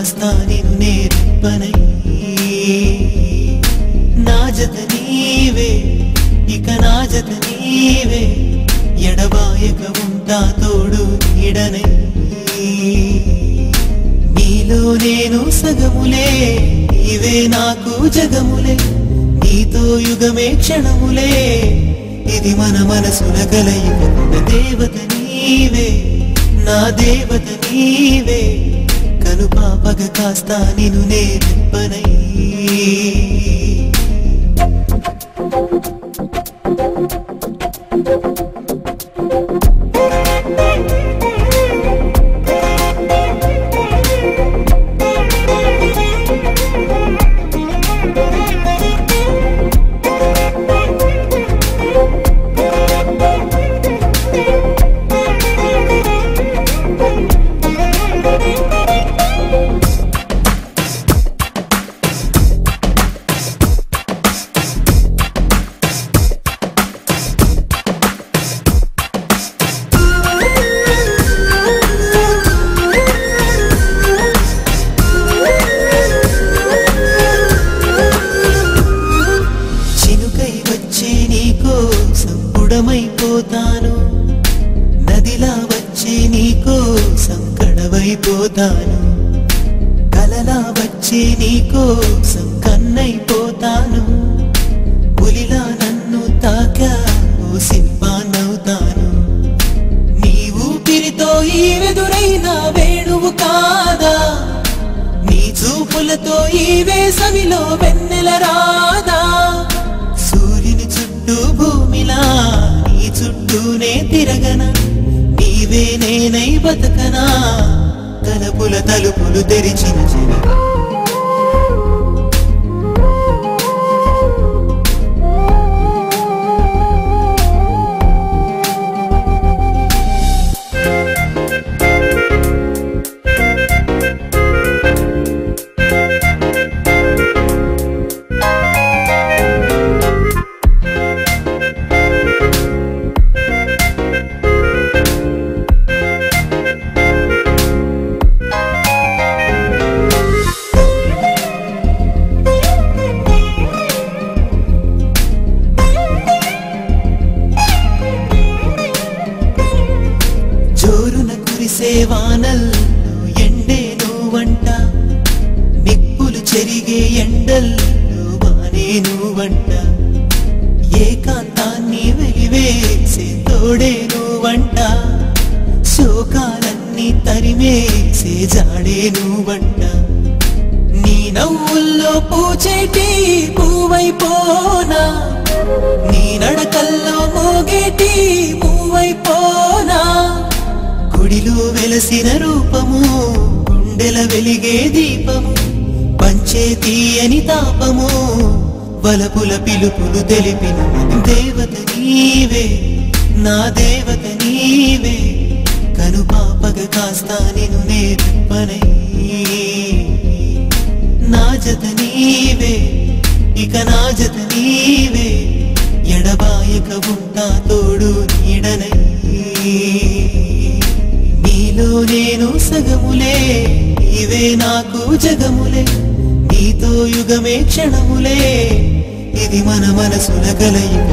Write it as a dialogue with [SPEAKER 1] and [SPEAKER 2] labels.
[SPEAKER 1] కాస్తా నిన్ను నేర్పనై నా జత నీవే ఇక నా జత నీవే ఎడబాయక ఉంటా తోడు నీడనై నీలో నేను సగములే నీవే నాకు జగములే నీతో యుగమే క్షణములే ఇది మన మనసుల కలయిక దేవత నీవే నా దేవత నీవే కనుపాపగ కాస్తా నిన్ను నేర్పనై పోతాను నదిలా వచ్చే నీకోసం కడవైపోతాను కలలా వచ్చే నీకోసం కన్నైపోతాను పులిలా నన్ను తాకావు సింపానవుతాను నీ ఊపిరితో ఈ వెదురైన వేణువు కాదా నీ చూపులతో ఈ వేసవిలో వెన్నెల రాదా సూర్యుని చుట్టూ భూమిలా చుట్టూనే తిరగనా నీవే నేనై బతకనా తలుపుల తలుపులు తెరిచిన చిన్న వానల్లో ఎండే నువ్వంట నిప్పులు చెరిగే ఎండల్లో వానే నువ్వంట ఏకాంతాన్ని వెలివేసే తోడే నువ్వంట శోకాలన్నీ తరిమేసే జాడే నువ్వంట నీ నవ్వుల్లో పూచేటి పువ్వైపోనా నీ నడకల్లో మోగేటి పువ్వైపోనా గుడిలో వెలసిన రూపము గుండెల వెలిగే దీపము పంచే తీయని తాపము వలపుల పిలుపులు తెలిపిన దేవత నీవే నా దేవత నీవే కనుపాపగ కాస్తా నిన్ను నేర్పనై నా జత నీవే ఇక నా జత నీవే ఎడబాయక ఉంటా తోడు నీడనై నీలో నేను సగములే నీవే నాకు జగములే నీతో యుగమే క్షణములే ఇది మన మనసుల కలయిక